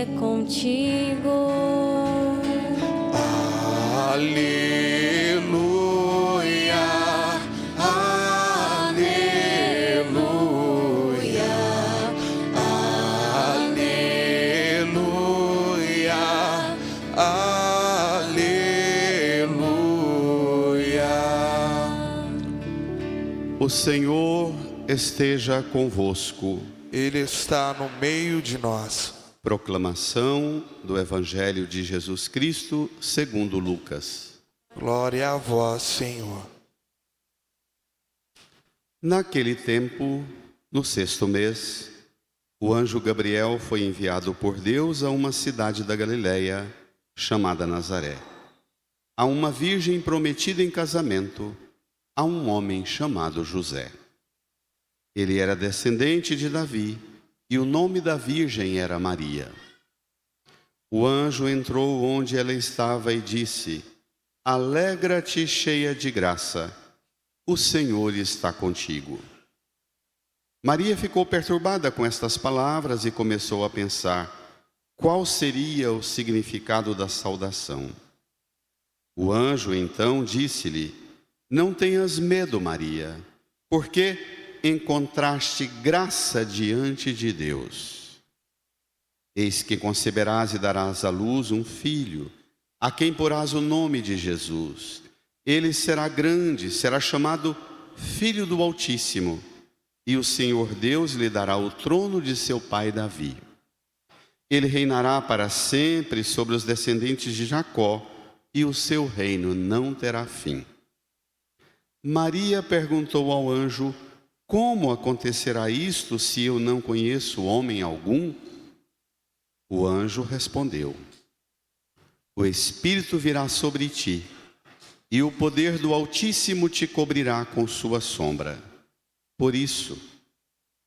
é contigo. Aleluia, aleluia, aleluia, aleluia. O Senhor esteja convosco. Ele está no meio de nós. Proclamação do Evangelho de Jesus Cristo segundo Lucas. Glória a vós, Senhor. Naquele tempo, no 6º mês, o anjo Gabriel foi enviado por Deus a uma cidade da Galileia, chamada Nazaré, a uma virgem prometida em casamento a um homem chamado José. Ele era descendente de Davi, e o nome da virgem era Maria. O anjo entrou onde ela estava e disse: Alegra-te, cheia de graça, o Senhor está contigo. Maria ficou perturbada com estas palavras e começou a pensar qual seria o significado da saudação. O anjo então disse-lhe: Não tenhas medo, Maria, porque encontraste graça diante de Deus. Eis que conceberás e darás à luz um filho, a quem porás o nome de Jesus. Ele será grande, será chamado Filho do Altíssimo, e o Senhor Deus lhe dará o trono de seu pai Davi. Ele reinará para sempre sobre os descendentes de Jacó, e o seu reino não terá fim. Maria perguntou ao anjo: Como acontecerá isto se eu não conheço homem algum? O anjo respondeu: O Espírito virá sobre ti, e o poder do Altíssimo te cobrirá com sua sombra. Por isso,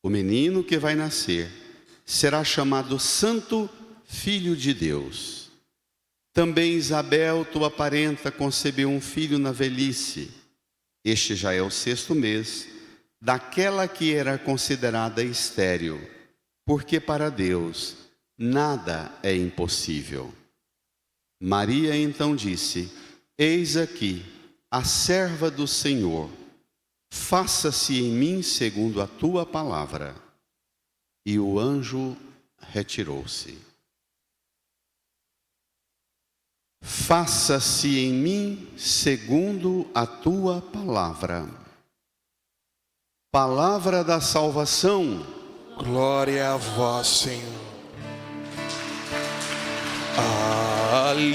o menino que vai nascer será chamado Santo Filho de Deus. Também Isabel, tua parenta, concebeu um filho na velhice. Este já é o 6º mês daquela que era considerada estéril, porque para Deus nada é impossível. Maria então disse: Eis aqui a serva do Senhor, faça-se em mim segundo a tua palavra. E o anjo retirou-se. Faça-se em mim segundo a tua palavra. Palavra da salvação. Glória a vós, Senhor. Aleluia,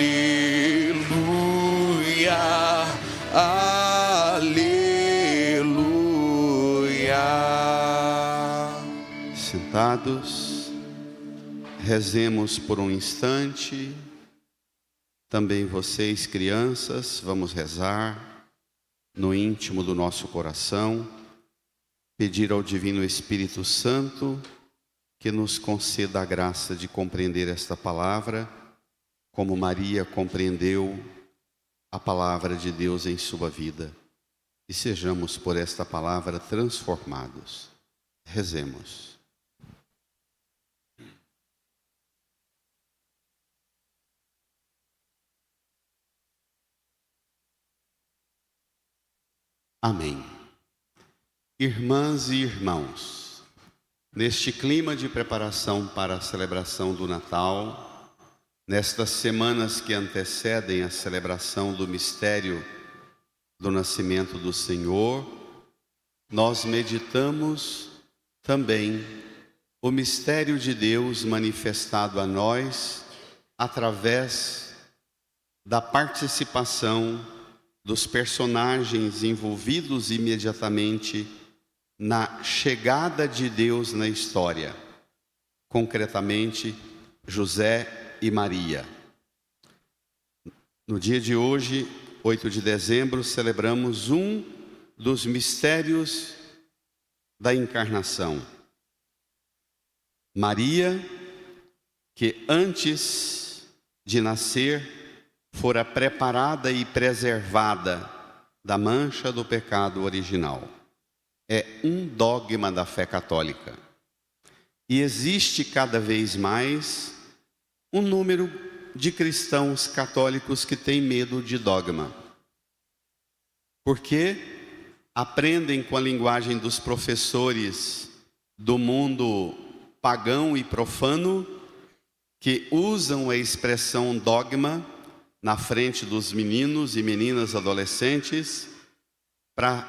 aleluia. Sentados, rezemos por um instante. Também vocês, crianças, vamos rezar no íntimo do nosso coração, pedir ao Divino Espírito Santo que nos conceda a graça de compreender esta palavra, como Maria compreendeu a palavra de Deus em sua vida, e sejamos por esta palavra transformados. Rezemos. Amém. Irmãs e irmãos, neste clima de preparação para a celebração do Natal, nestas semanas que antecedem a celebração do mistério do nascimento do Senhor, nós meditamos também o mistério de Deus manifestado a nós através da participação dos personagens envolvidos imediatamente na chegada de Deus na história, concretamente José e Maria. No dia de hoje, 8 de dezembro, celebramos um dos mistérios da encarnação. Maria, que antes de nascer, fora preparada e preservada da mancha do pecado original. É um dogma da fé católica. E existe cada vez mais um número de cristãos católicos que têm medo de dogma, porque aprendem com a linguagem dos professores do mundo pagão e profano, que usam a expressão dogma na frente dos meninos e meninas adolescentes para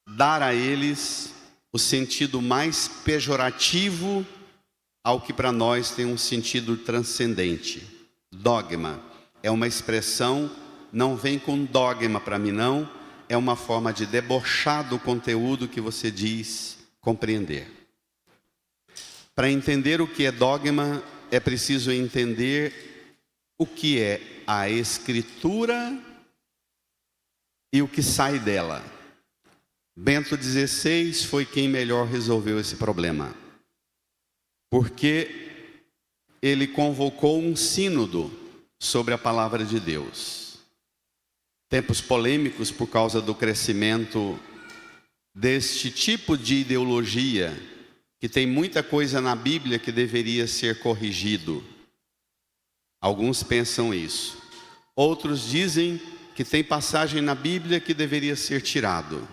dar a eles o sentido mais pejorativo ao que para nós tem um sentido transcendente. Dogma é uma expressão, não vem com dogma para mim não, é uma forma de debochar do conteúdo que você diz compreender. Para entender o que é dogma, é preciso entender o que é a Escritura e o que sai dela. Bento XVI foi quem melhor resolveu esse problema, porque ele convocou um sínodo sobre a palavra de Deus. Tempos polêmicos por causa do crescimento deste tipo de ideologia, que tem muita coisa na Bíblia que deveria ser corrigido. Alguns pensam isso. Outros dizem que tem passagem na Bíblia que deveria ser tirado.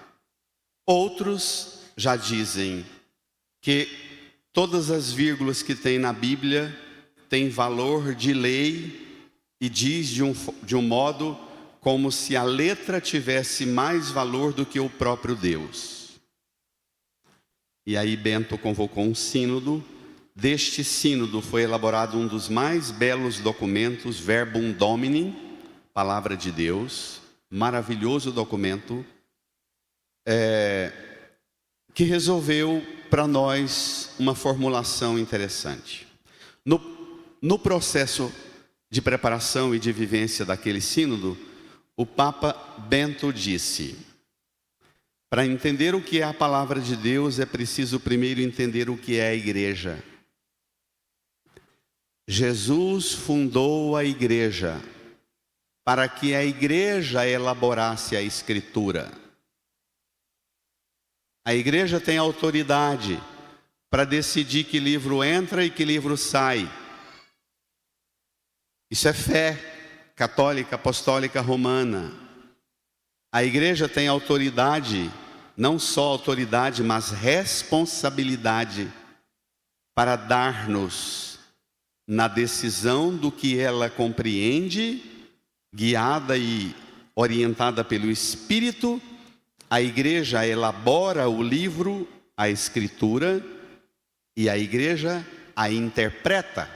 Outros já dizem que todas as vírgulas que tem na Bíblia têm valor de lei e diz de um modo como se a letra tivesse mais valor do que o próprio Deus. E aí Bento convocou um sínodo. Deste sínodo foi elaborado um dos mais belos documentos, Verbum Domini, Palavra de Deus, maravilhoso documento, que resolveu para nós uma formulação interessante. No processo de preparação e de vivência daquele sínodo, o Papa Bento disse: para entender o que é a palavra de Deus, é preciso primeiro entender o que é a igreja. Jesus fundou a igreja para que a igreja elaborasse a Escritura. A igreja tem autoridade para decidir que livro entra e que livro sai. Isso é fé católica, apostólica, romana. A igreja tem autoridade, não só autoridade, mas responsabilidade para dar-nos, na decisão do que ela compreende, guiada e orientada pelo Espírito, a igreja elabora o livro, a Escritura, e a igreja a interpreta.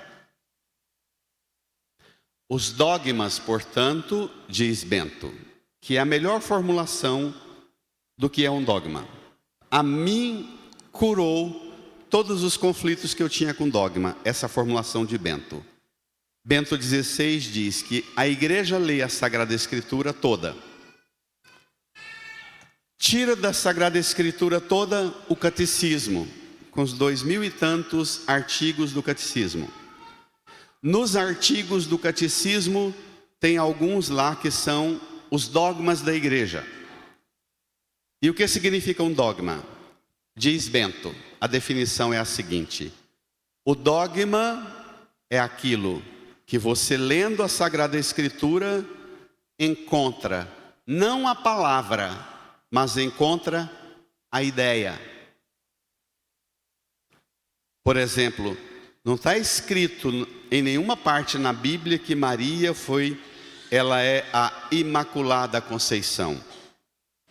Os dogmas, portanto, diz Bento, que é a melhor formulação do que é um dogma. A mim curou todos os conflitos que eu tinha com dogma, essa formulação de Bento. Bento XVI diz que a igreja lê a Sagrada Escritura toda. Tira da Sagrada Escritura toda o catecismo, com os 2000 e tantos artigos do catecismo. Nos artigos do catecismo, tem alguns lá que são os dogmas da igreja. E o que significa um dogma? Diz Bento, a definição é a seguinte: o dogma é aquilo que você, lendo a Sagrada Escritura, encontra não a palavra, mas encontra a ideia. Por exemplo, não está escrito em nenhuma parte na Bíblia que Maria ela é a Imaculada Conceição.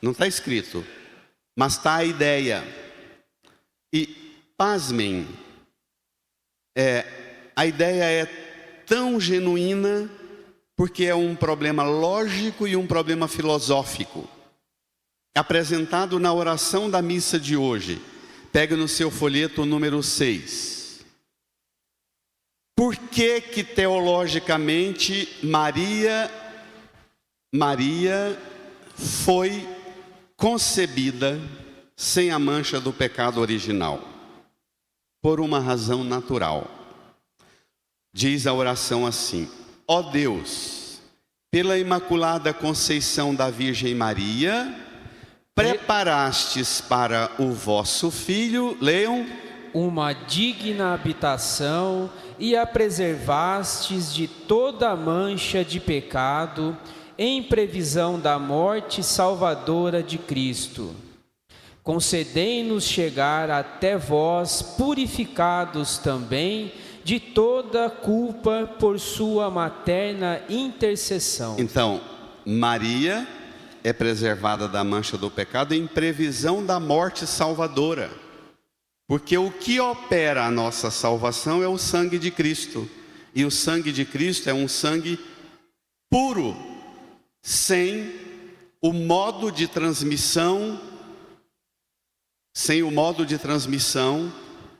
Não está escrito, mas está a ideia. E, pasmem, a ideia é tão genuína porque é um problema lógico e um problema filosófico. Apresentado na oração da missa de hoje. Pega no seu folheto o número 6. Por que teologicamente Maria foi concebida sem a mancha do pecado original? Por uma razão natural. Diz a oração assim: ó Deus, pela Imaculada Conceição da Virgem Maria, preparastes para o vosso Filho, leiam, uma digna habitação e a preservastes de toda mancha de pecado, em previsão da morte salvadora de Cristo. Concedei-nos chegar até vós, purificados também de toda culpa por sua materna intercessão. Então, Maria é preservada da mancha do pecado em previsão da morte salvadora. Porque o que opera a nossa salvação é o sangue de Cristo. E o sangue de Cristo é um sangue puro, sem o modo de transmissão,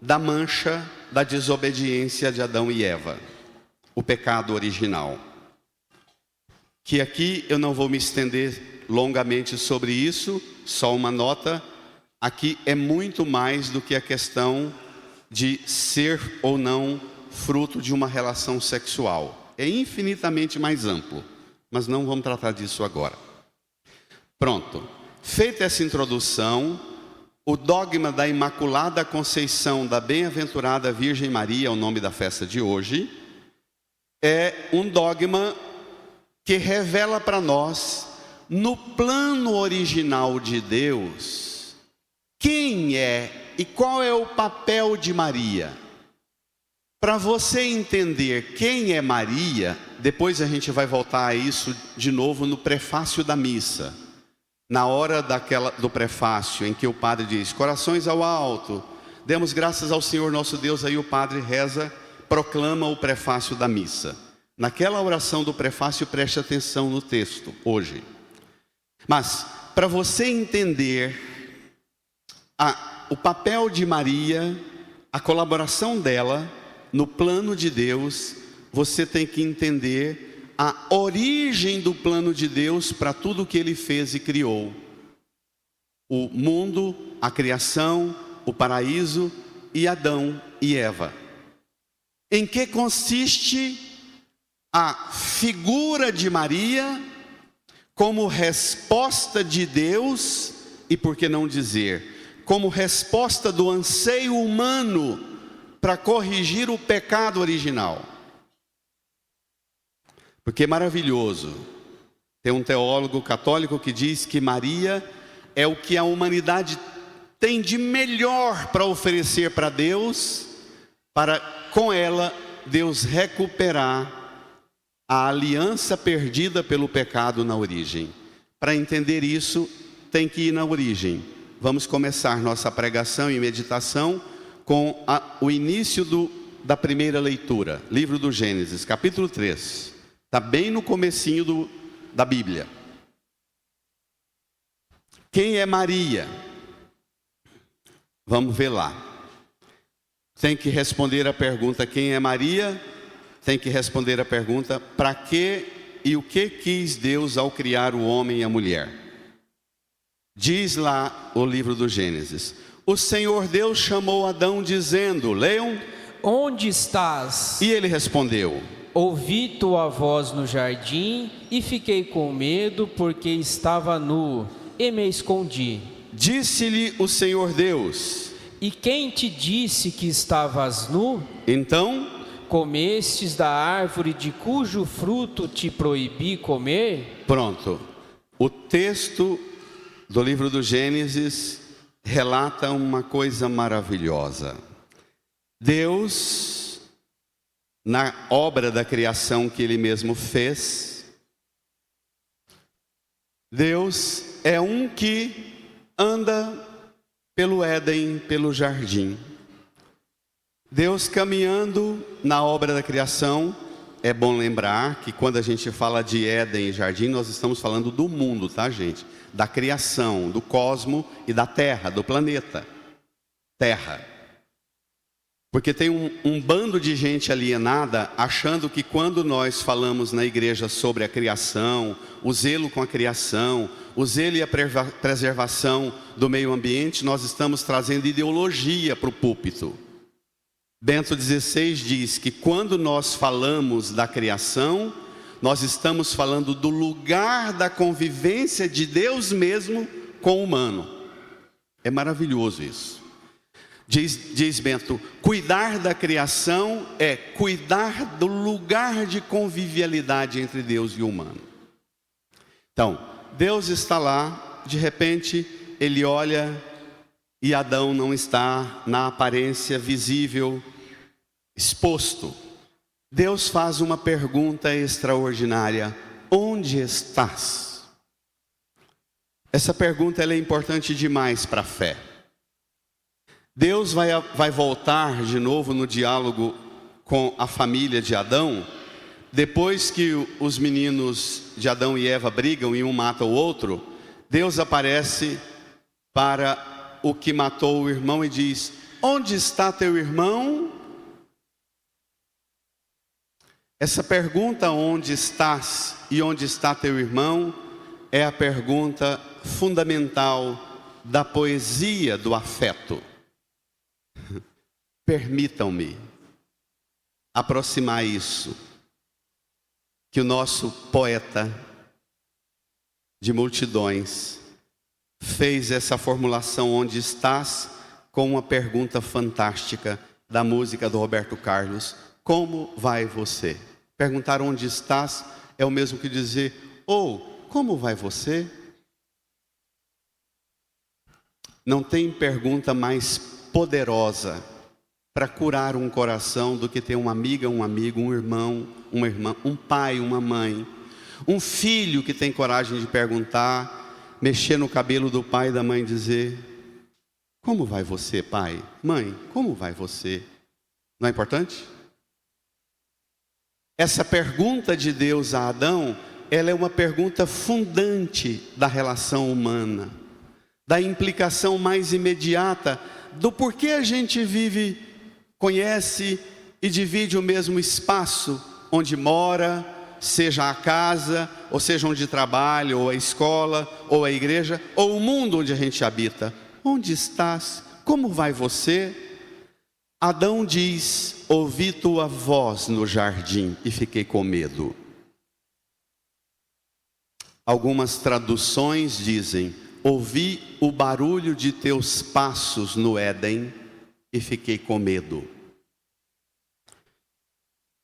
da mancha da desobediência de Adão e Eva, o pecado original. Que aqui eu não vou me estender longamente sobre isso, só uma nota. Aqui é muito mais do que a questão de ser ou não fruto de uma relação sexual. É infinitamente mais amplo, mas não vamos tratar disso agora. Pronto. Feita essa introdução, o dogma da Imaculada Conceição da Bem-aventurada Virgem Maria, o nome da festa de hoje, é um dogma que revela para nós, no plano original de Deus, quem é e qual é o papel de Maria. Para você entender quem é Maria, depois a gente vai voltar a isso de novo no prefácio da missa. Na hora do prefácio em que o padre diz, corações ao alto, demos graças ao Senhor nosso Deus, aí o padre reza, proclama o prefácio da missa. Naquela oração do prefácio, preste atenção no texto, hoje. Mas, para você entender o papel de Maria, a colaboração dela no plano de Deus, você tem que entender a origem do plano de Deus para tudo que Ele fez e criou. O mundo, a criação, o paraíso e Adão e Eva. Em que consiste a figura de Maria como resposta de Deus e, por que não dizer, como resposta do anseio humano para corrigir o pecado original. Porque é maravilhoso. Tem um teólogo católico que diz que Maria é o que a humanidade tem de melhor para oferecer para Deus, para com ela Deus recuperar a aliança perdida pelo pecado na origem. Para entender isso, tem que ir na origem. Vamos começar nossa pregação e meditação com o início da primeira leitura, livro do Gênesis, capítulo 3. Está bem no comecinho da Bíblia. Quem é Maria? Vamos ver lá. Tem que responder a pergunta, quem é Maria? Tem que responder a pergunta, para que e o que quis Deus ao criar o homem e a mulher? Diz lá o livro do Gênesis. O Senhor Deus chamou Adão dizendo, leiam. Onde estás? E ele respondeu. Ouvi tua voz no jardim e fiquei com medo porque estava nu e me escondi. Disse-lhe o Senhor Deus. E quem te disse que estavas nu? Então, comestes da árvore de cujo fruto te proibi comer? Pronto. O texto do livro do Gênesis relata uma coisa maravilhosa. Deus, na obra da criação que Ele mesmo fez, Deus é um que anda pelo Éden, pelo jardim. Deus caminhando na obra da criação. É bom lembrar que quando a gente fala de Éden e jardim, nós estamos falando do mundo, tá, gente? Da criação, do cosmo e da terra, do planeta Terra. Porque tem um bando de gente alienada achando que quando nós falamos na igreja sobre a criação, o zelo com a criação, o zelo e a preservação do meio ambiente, nós estamos trazendo ideologia para o púlpito. Bento XVI diz que quando nós falamos da criação, nós estamos falando do lugar da convivência de Deus mesmo com o humano. É maravilhoso isso. Diz Bento, cuidar da criação é cuidar do lugar de convivialidade entre Deus e o humano. Então, Deus está lá, de repente ele olha e Adão não está na aparência visível, exposto. Deus faz uma pergunta extraordinária: onde estás? Essa pergunta ela é importante demais para a fé. Deus vai voltar de novo no diálogo com a família de Adão, depois que os meninos de Adão e Eva brigam e um mata o outro. Deus aparece para o que matou o irmão e diz: onde está teu irmão? Essa pergunta, onde estás e onde está teu irmão, é a pergunta fundamental da poesia do afeto. Permitam-me aproximar isso, que o nosso poeta de multidões fez essa formulação, onde estás, com uma pergunta fantástica da música do Roberto Carlos: como vai você? Perguntar onde estás é o mesmo que dizer: como vai você? Não tem pergunta mais poderosa para curar um coração do que ter uma amiga, um amigo, um irmão, uma irmã, um pai, uma mãe, um filho que tem coragem de perguntar, mexer no cabelo do pai e da mãe e dizer: como vai você, pai? Mãe, como vai você? Não é importante? Essa pergunta de Deus a Adão, ela é uma pergunta fundante da relação humana, da implicação mais imediata do porquê a gente vive, conhece e divide o mesmo espaço onde mora, seja a casa, ou seja onde trabalha, ou a escola, ou a igreja, ou o mundo onde a gente habita. Onde estás? Como vai você? Adão diz: ouvi tua voz no jardim e fiquei com medo. Algumas traduções dizem: ouvi o barulho de teus passos no Éden e fiquei com medo.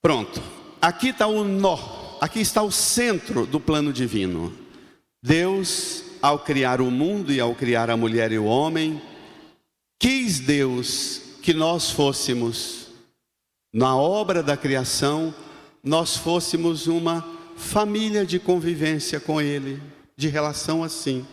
Pronto, aqui está o nó, aqui está o centro do plano divino. Deus, ao criar o mundo e ao criar a mulher e o homem, quis Deus que nós fôssemos, na obra da criação, nós fôssemos uma família de convivência com Ele, de relação assim.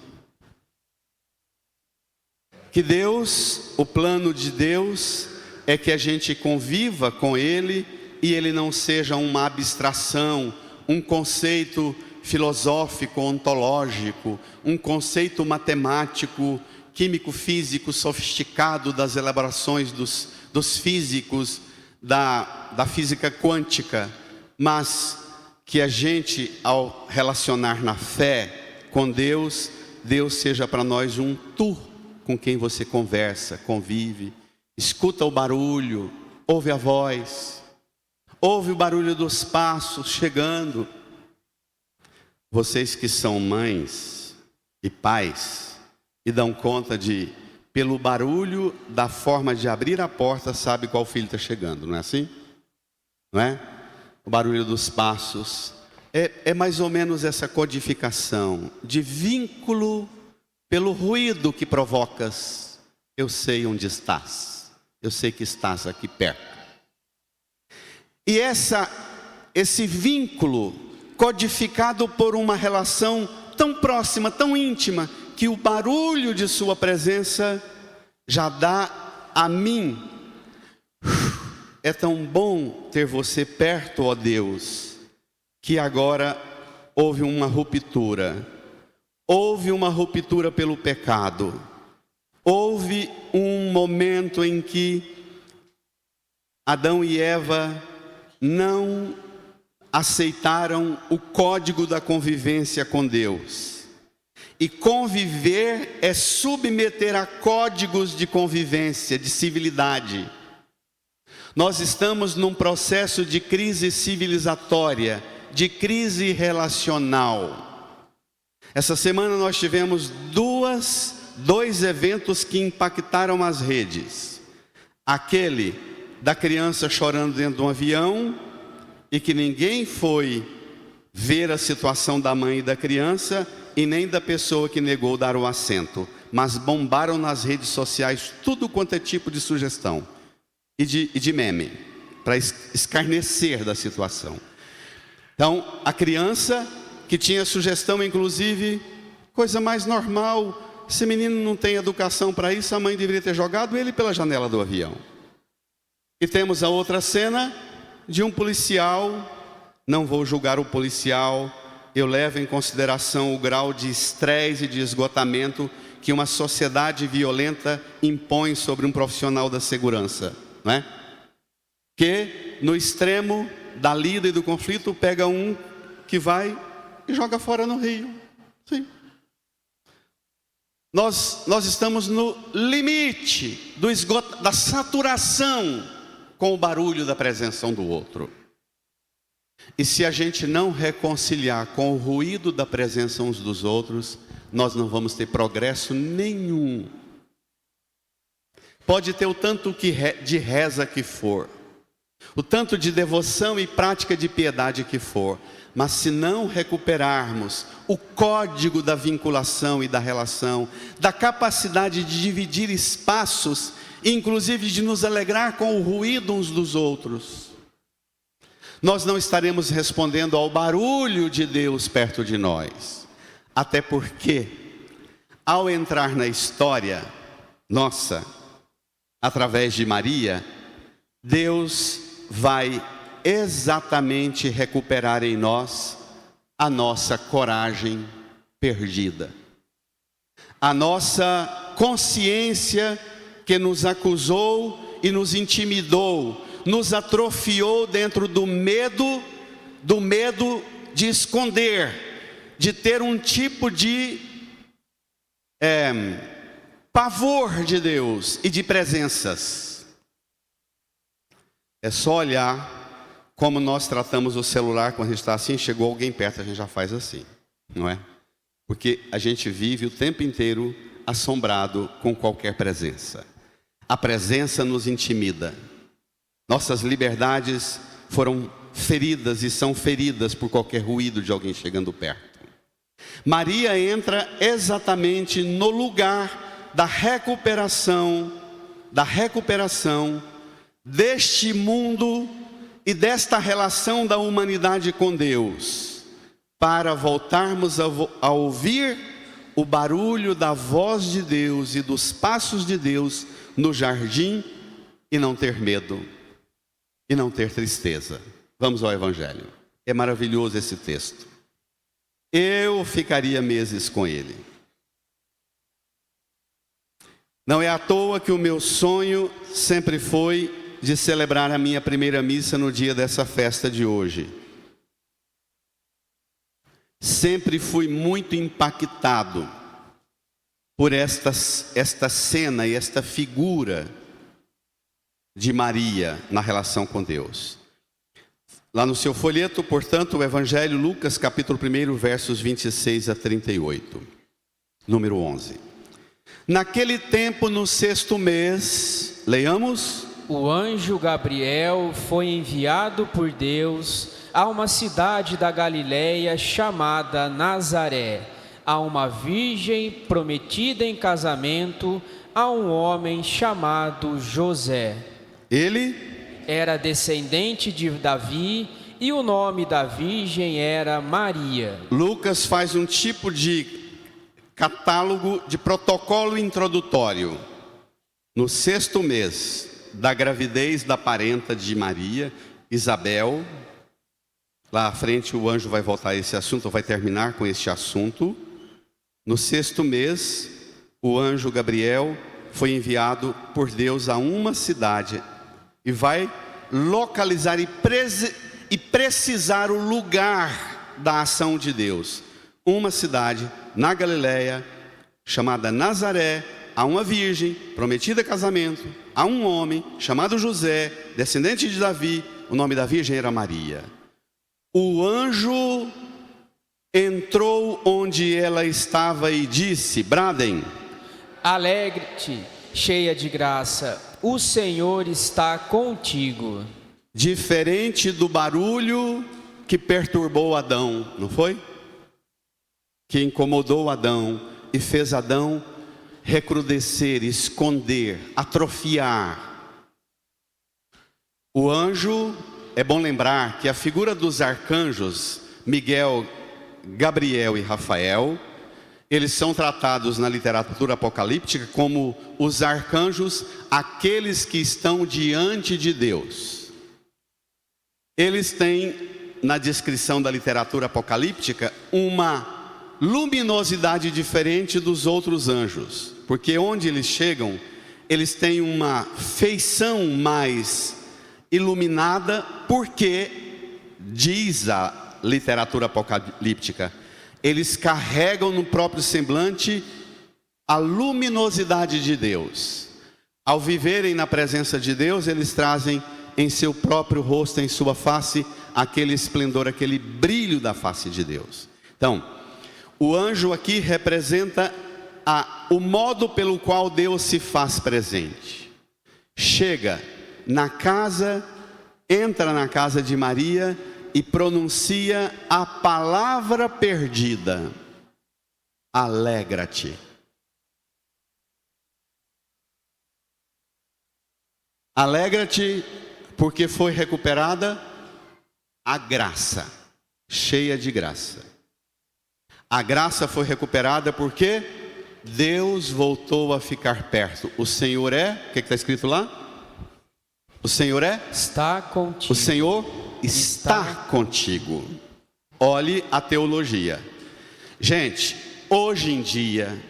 Que Deus, o plano de Deus é que a gente conviva com Ele e Ele não seja uma abstração, um conceito filosófico, ontológico, um conceito matemático, químico, físico, sofisticado das elaborações dos físicos, da física quântica, mas que a gente, ao relacionar na fé com Deus, Deus seja para nós um tu com quem você conversa, convive, escuta o barulho, ouve a voz, ouve o barulho dos passos chegando. Vocês que são mães e pais e dão conta de, pelo barulho da forma de abrir a porta, sabe qual filho está chegando, não é assim? Não é? O barulho dos passos é mais ou menos essa codificação de vínculo. Pelo ruído que provocas, eu sei onde estás, eu sei que estás aqui perto. E esse vínculo codificado por uma relação tão próxima, tão íntima, que o barulho de sua presença já dá a mim: é tão bom ter você perto, ó Deus, que agora houve uma ruptura. Houve uma ruptura pelo pecado. Houve um momento em que Adão e Eva não aceitaram o código da convivência com Deus. E conviver é submeter a códigos de convivência, de civilidade. Nós estamos num processo de crise civilizatória, de crise relacional. Essa semana nós tivemos dois eventos que impactaram as redes. aquele da criança chorando dentro de um avião e que ninguém foi ver a situação da mãe e da criança e nem da pessoa que negou dar o assento, mas bombaram nas redes sociais tudo quanto é tipo de sugestão e de meme, para escarnecer da situação. Então, a criança que tinha sugestão, inclusive, coisa mais normal, esse menino não tem educação para isso, a mãe deveria ter jogado ele pela janela do avião. E temos a outra cena de um policial, não vou julgar o policial, eu levo em consideração o grau de estresse e de esgotamento que uma sociedade violenta impõe sobre um profissional da segurança, não é? Que no extremo da lida e do conflito pega um que vai e joga fora no rio. Sim. Nós estamos no limite do da saturação com o barulho da presença um do outro. E se a gente não reconciliar com o ruído da presença uns dos outros, nós não vamos ter progresso nenhum. Pode ter o tanto de reza que for, o tanto de devoção e prática de piedade que for, mas se não recuperarmos o código da vinculação e da relação, da capacidade de dividir espaços, inclusive de nos alegrar com o ruído uns dos outros, nós não estaremos respondendo ao barulho de Deus perto de nós. Até porque, ao entrar na história nossa, através de Maria, Deus vai exatamente recuperar em nós a nossa coragem perdida, a nossa consciência que nos acusou e nos intimidou, nos atrofiou dentro do medo de esconder, de ter um tipo de pavor de Deus e de presenças. É só olhar como nós tratamos o celular quando a gente está assim, chegou alguém perto, a gente já faz assim, não é? Porque a gente vive o tempo inteiro assombrado com qualquer presença. A presença nos intimida. Nossas liberdades foram feridas e são feridas por qualquer ruído de alguém chegando perto. Maria entra exatamente no lugar da recuperação deste mundo e desta relação da humanidade com Deus, para voltarmos a ouvir o barulho da voz de Deus e dos passos de Deus no jardim e não ter medo e não ter tristeza. Vamos ao Evangelho. É maravilhoso esse texto. Eu ficaria meses com ele. Não é à toa que o meu sonho sempre foi de celebrar a minha primeira missa no dia dessa festa de hoje. Sempre fui muito impactado por esta cena e esta figura de Maria na relação com Deus. Lá no seu folheto, portanto, o Evangelho, Lucas, capítulo 1, versos 26 a 38. Número 11. Naquele tempo, no 6º mês, leiamos. O anjo Gabriel foi enviado por Deus a uma cidade da Galileia chamada Nazaré, a uma virgem prometida em casamento a um homem chamado José. Ele era descendente de Davi e o nome da virgem era Maria. Lucas faz um tipo de catálogo de protocolo introdutório. No 6º mês da gravidez da parenta de Maria, Isabel, lá à frente o anjo vai voltar a esse assunto, vai terminar com este assunto. No 6º mês, o anjo Gabriel foi enviado por Deus a uma cidade e vai localizar e precisar o lugar da ação de Deus. Uma cidade na Galileia, chamada Nazaré, a uma virgem prometida a casamento, a um homem chamado José, descendente de Davi, o nome da virgem era Maria. O anjo entrou onde ela estava e disse, bradem: alegre-te, cheia de graça, o Senhor está contigo. Diferente do barulho que perturbou Adão, não foi? Que incomodou Adão e fez Adão recrudescer, esconder, atrofiar. O anjo, é bom lembrar que a figura dos arcanjos, Miguel, Gabriel e Rafael, eles são tratados na literatura apocalíptica como os arcanjos, aqueles que estão diante de Deus. Eles têm, na descrição da literatura apocalíptica, uma luminosidade diferente dos outros anjos, porque onde eles chegam, eles têm uma feição mais iluminada, porque, diz a literatura apocalíptica, eles carregam no próprio semblante a luminosidade de Deus. Ao viverem na presença de Deus, eles trazem em seu próprio rosto, em sua face, aquele esplendor, aquele brilho da face de Deus. Então, o anjo aqui representa o modo pelo qual Deus se faz presente. Chega na casa, entra na casa de Maria e pronuncia a palavra perdida: alegra-te. Alegra-te porque foi recuperada a graça, cheia de graça. A graça foi recuperada porque Deus voltou a ficar perto. O Senhor o que está escrito lá? O Senhor está contigo. O Senhor está contigo. Olhe a teologia. Gente, hoje em dia,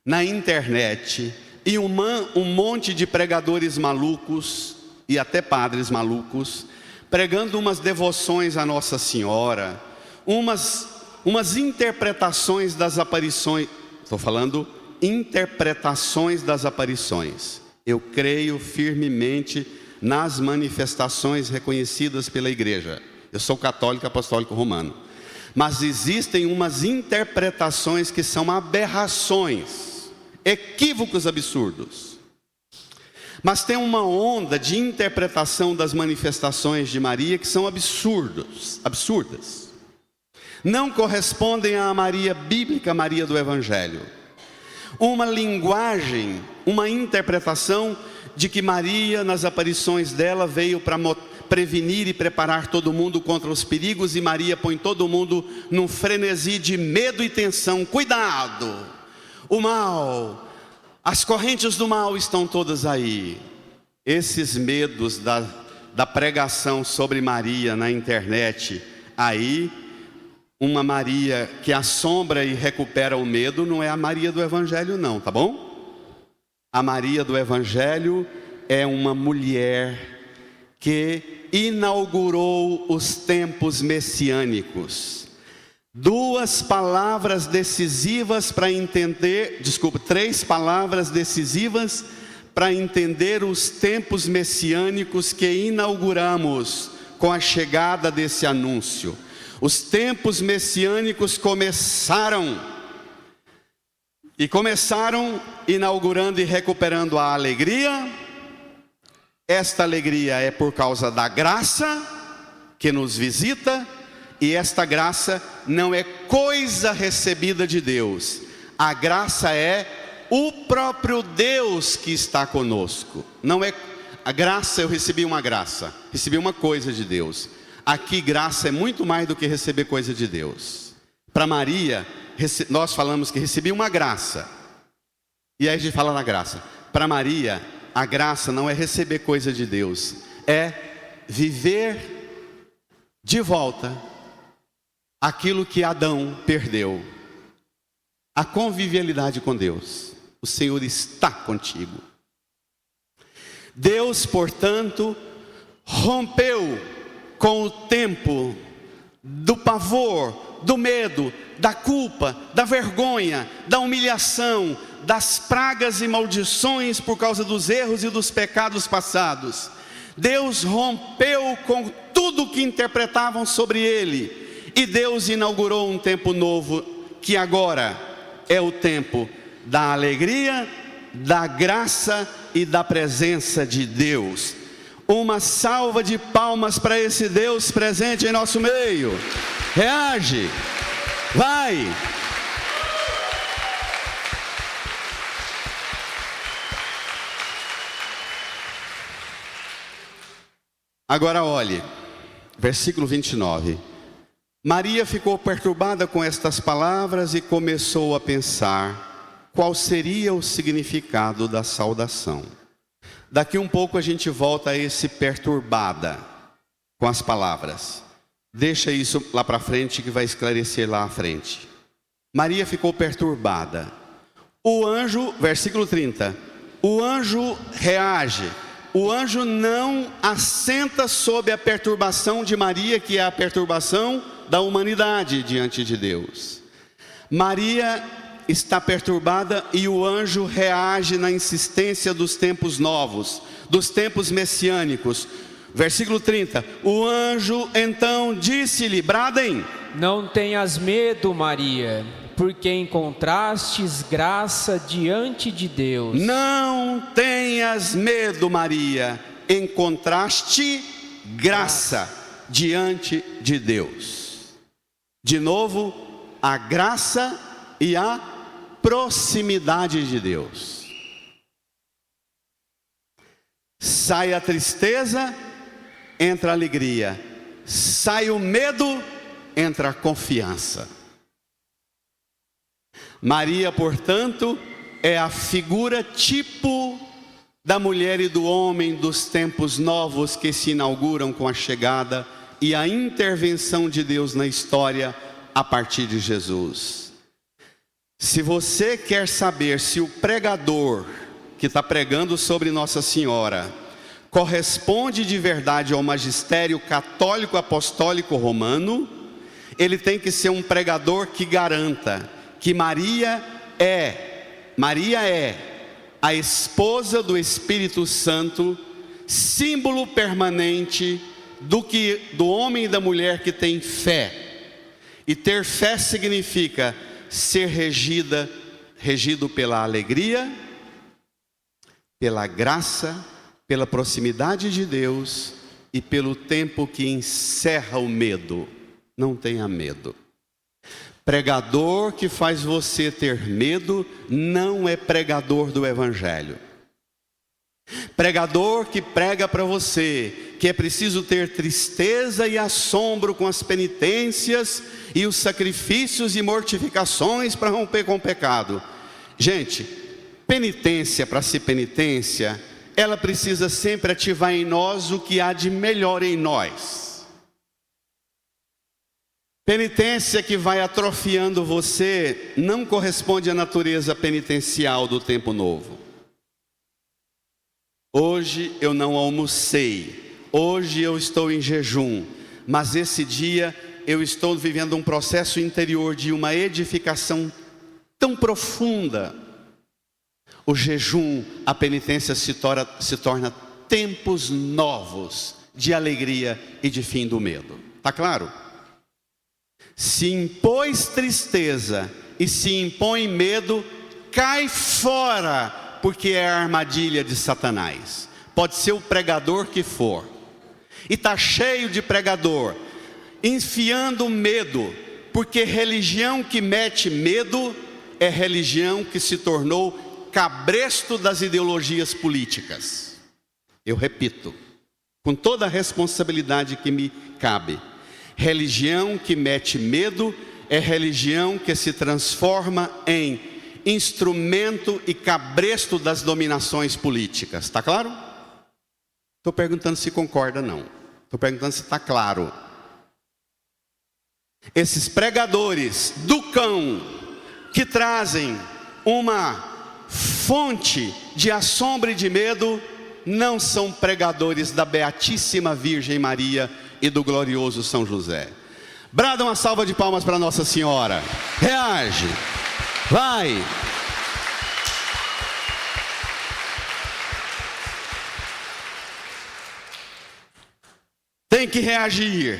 na internet, e um monte de pregadores malucos, e até padres malucos, pregando umas devoções à Nossa Senhora, umas interpretações das aparições. Estou falando interpretações das aparições. Eu creio firmemente nas manifestações reconhecidas pela igreja. Eu sou católico apostólico romano. Mas existem umas interpretações que são aberrações, equívocos absurdos. Mas tem uma onda de interpretação das manifestações de Maria que são absurdas. Não correspondem à Maria bíblica, Maria do Evangelho. Uma linguagem, uma interpretação de que Maria, nas aparições dela, veio para prevenir e preparar todo mundo contra os perigos, e Maria põe todo mundo num frenesi de medo e tensão. Cuidado! O mal, as correntes do mal estão todas aí. Esses medos da pregação sobre Maria na internet, aí, uma Maria que assombra e recupera o medo, não é a Maria do Evangelho não, tá bom? A Maria do Evangelho é uma mulher que inaugurou os tempos messiânicos. Três palavras decisivas para entender os tempos messiânicos que inauguramos com a chegada desse anúncio. Os tempos messiânicos começaram inaugurando e recuperando a alegria. Esta alegria é por causa da graça que nos visita, e esta graça não é coisa recebida de Deus. A graça é o próprio Deus que está conosco. Não é a graça, eu recebi uma graça, recebi uma coisa de Deus. Aqui graça é muito mais do que receber coisa de Deus. Para Maria, nós falamos que recebi uma graça, e aí a gente fala na graça. Para Maria, a graça não é receber coisa de Deus, é viver de volta aquilo que Adão perdeu, a convivialidade com Deus. O Senhor está contigo. Deus, portanto, rompeu com o tempo do pavor, do medo, da culpa, da vergonha, da humilhação, das pragas e maldições por causa dos erros e dos pecados passados. Deus rompeu com tudo que interpretavam sobre ele, e Deus inaugurou um tempo novo, que agora é o tempo da alegria da graça e da presença de Deus. Uma salva de palmas para esse Deus presente em nosso meio. Reage, vai. Agora olhe, versículo 29. Maria ficou perturbada com estas palavras e começou a pensar qual seria o significado da saudação. Daqui um pouco a gente volta a esse perturbada com as palavras. Deixa isso lá para frente que vai esclarecer lá à frente. Maria ficou perturbada. O anjo, versículo 30, o anjo reage. O anjo não assenta sob a perturbação de Maria, que é a perturbação da humanidade diante de Deus. Maria está perturbada e o anjo reage na insistência dos tempos novos, dos tempos messiânicos. Versículo 30, o anjo então disse-lhe, bradem. Não tenhas medo, Maria, porque encontrastes graça diante de Deus. Não tenhas medo, Maria, encontraste graça diante de Deus. De novo, a graça e a proximidade de Deus. Sai a tristeza, entra a alegria. Sai o medo, entra a confiança. Maria, portanto, é a figura tipo da mulher e do homem dos tempos novos que se inauguram com a chegada e a intervenção de Deus na história a partir de Jesus. Se você quer saber se o pregador que está pregando sobre Nossa Senhora corresponde de verdade ao magistério católico apostólico romano, ele tem que ser um pregador que garanta que Maria é a esposa do Espírito Santo, símbolo permanente do homem e da mulher que tem fé. E ter fé significa ser regido pela alegria, pela graça, pela proximidade de Deus e pelo tempo que encerra o medo. Não tenha medo. Pregador que faz você ter medo não é pregador do Evangelho. Pregador que prega para você que é preciso ter tristeza e assombro com as penitências e os sacrifícios e mortificações para romper com o pecado. Gente, penitência para ser penitência, ela precisa sempre ativar em nós o que há de melhor em nós. Penitência que vai atrofiando você não corresponde à natureza penitencial do tempo novo. Hoje eu não almocei, hoje eu estou em jejum, mas esse dia eu estou vivendo um processo interior de uma edificação tão profunda. O jejum, a penitência se torna tempos novos de alegria e de fim do medo. Está claro? Se impôs tristeza e se impõe medo, cai fora, porque é a armadilha de Satanás. Pode ser o pregador que for. E está cheio de pregador enfiando medo, porque religião que mete medo é religião que se tornou cabresto das ideologias políticas. Eu repito, com toda a responsabilidade que me cabe, religião que mete medo é religião que se transforma em instrumento e cabresto das dominações políticas. Está claro? Estou perguntando se concorda, não. Estou perguntando se está claro. Esses pregadores do cão que trazem uma fonte de assombro e de medo não são pregadores da Beatíssima Virgem Maria e do glorioso São José. Brada uma salva de palmas para Nossa Senhora. Reage. Vai. Tem que reagir.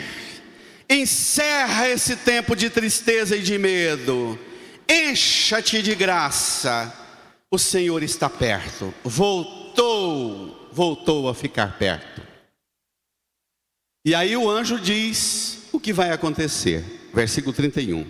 Encerra esse tempo de tristeza e de medo. Encha-te de graça. o Senhor está perto. Voltou a ficar perto. E aí o anjo diz o que vai acontecer. Versículo 31.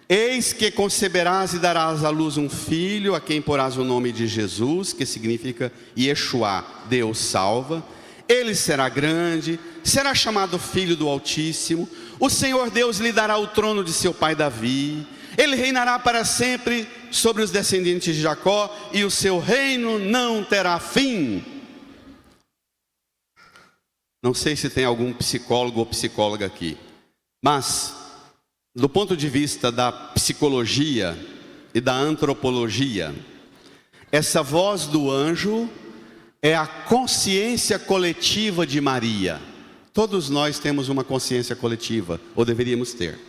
Eis que conceberás e darás à luz um filho, a quem porás o nome de Jesus, que significa Yeshua, Deus salva. Ele será grande, será chamado Filho do Altíssimo. O Senhor Deus lhe dará o trono de seu pai Davi. Ele reinará para sempre sobre os descendentes de Jacó, e o seu reino não terá fim. Não sei se tem algum psicólogo ou psicóloga aqui, mas do ponto de vista da psicologia e da antropologia, essa voz do anjo é a consciência coletiva de Maria. Todos nós temos uma consciência coletiva, ou deveríamos ter.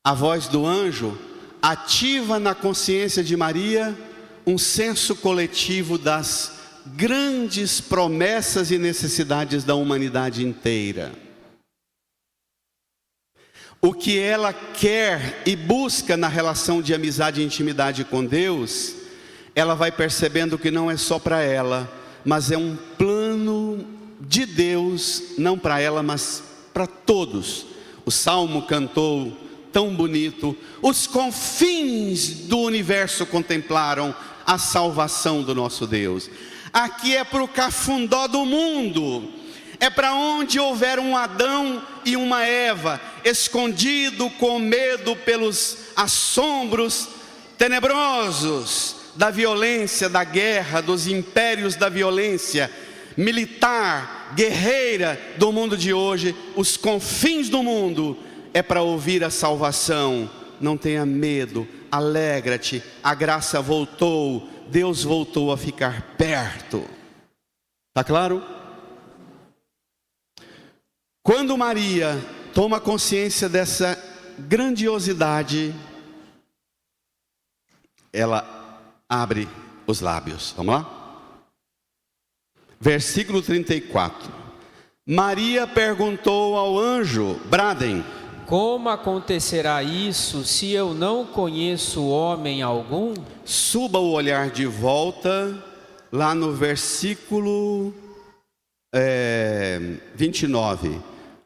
A voz do anjo ativa na consciência de Maria um senso coletivo das grandes promessas e necessidades da humanidade inteira. O que ela quer e busca na relação de amizade e intimidade com Deus, ela vai percebendo que não é só para ela, mas é um plano de Deus, não para ela, mas para todos. O Salmo cantou tão bonito: os confins do universo contemplaram a salvação do nosso Deus. Aqui é para o cafundó do mundo, é para onde houver um Adão e uma Eva, escondido com medo pelos assombros tenebrosos da violência, da guerra, dos impérios da violência militar, guerreira do mundo de hoje. Os confins do mundo é para ouvir a salvação. Não tenha medo, alegra-te, a graça voltou, Deus voltou a ficar perto. Está claro? Quando Maria toma consciência dessa grandiosidade, ela abre os lábios. Vamos lá? Versículo 34. Maria perguntou ao anjo, bradem: como acontecerá isso se eu não conheço homem algum? Suba o olhar de volta, lá no versículo 29.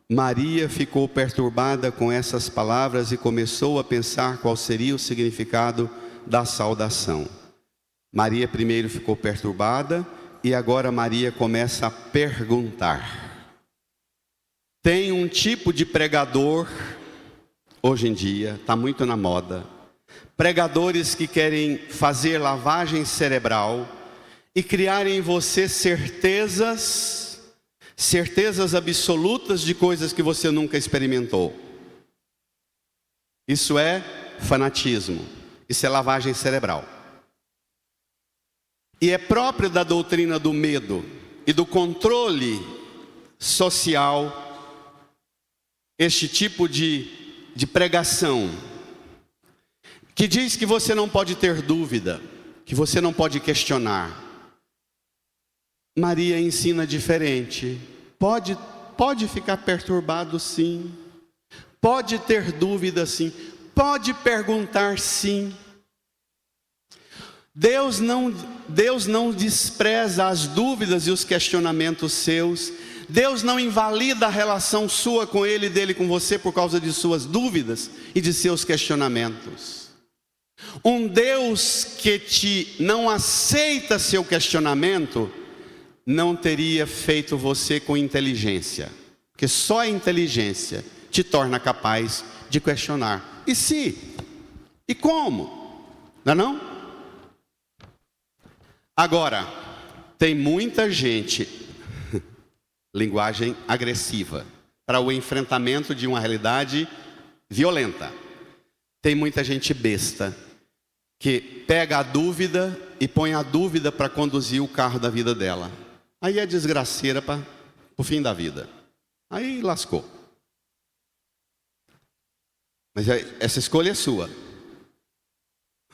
Maria ficou perturbada com essas palavras e começou a pensar qual seria o significado da saudação. Maria primeiro ficou perturbada e agora Maria começa a perguntar. Tem um tipo de pregador, hoje em dia, está muito na moda, pregadores que querem fazer lavagem cerebral e criar em você certezas absolutas de coisas que você nunca experimentou. Isso é fanatismo, isso é lavagem cerebral. E é próprio da doutrina do medo e do controle social este tipo de pregação, que diz que você não pode ter dúvida, que você não pode questionar. Maria ensina diferente. Pode ficar perturbado, sim. Pode ter dúvida, sim. Pode perguntar, sim. Deus não despreza as dúvidas e os questionamentos seus. Deus não invalida a relação sua com Ele e dele com você por causa de suas dúvidas e de seus questionamentos. Um Deus que não aceita seu questionamento não teria feito você com inteligência, porque só a inteligência te torna capaz de questionar. E se? E como? Não é não? Agora, tem muita gente, linguagem agressiva, para o enfrentamento de uma realidade violenta. Tem muita gente besta, que pega a dúvida e põe a dúvida para conduzir o carro da vida dela. Aí é desgraceira para o fim da vida. Aí lascou. Mas essa escolha é sua.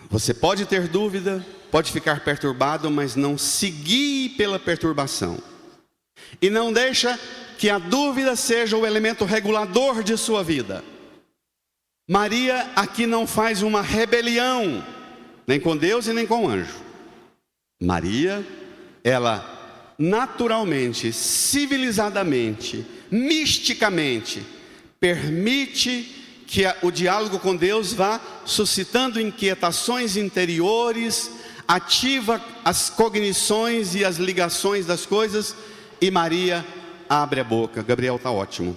Você pode ter dúvida, pode ficar perturbado, mas não seguir pela perturbação. E não deixa que a dúvida seja o elemento regulador de sua vida. Maria aqui não faz uma rebelião nem com Deus e nem com o anjo. Maria, ela naturalmente, civilizadamente, misticamente, permite que o diálogo com Deus vá suscitando inquietações interiores, ativa as cognições e as ligações das coisas, e Maria abre a boca. Gabriel, está ótimo,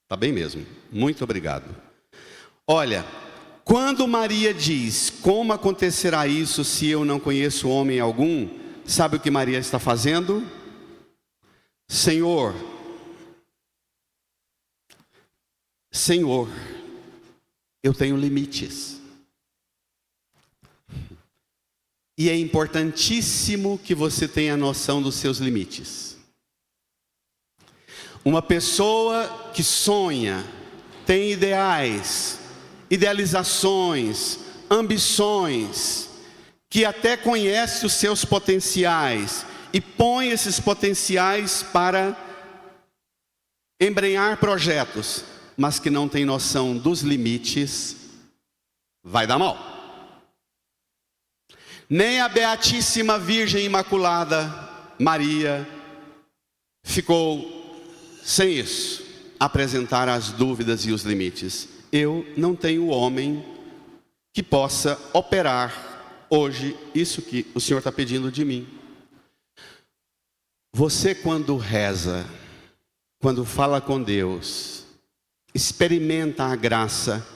está bem mesmo, muito obrigado. Olha, quando Maria diz, como acontecerá isso se eu não conheço homem algum? Sabe o que Maria está fazendo? Senhor, eu tenho limites. E é importantíssimo que você tenha noção dos seus limites. Uma pessoa que sonha, tem ideais, idealizações, ambições, que até conhece os seus potenciais e põe esses potenciais para embrenhar projetos, mas que não tem noção dos limites, vai dar mal. Nem a Beatíssima Virgem Imaculada Maria ficou sem isso, apresentar as dúvidas e os limites. Eu não tenho homem que possa operar hoje isso que o Senhor está pedindo de mim. Você, quando reza, quando fala com Deus, experimenta a graça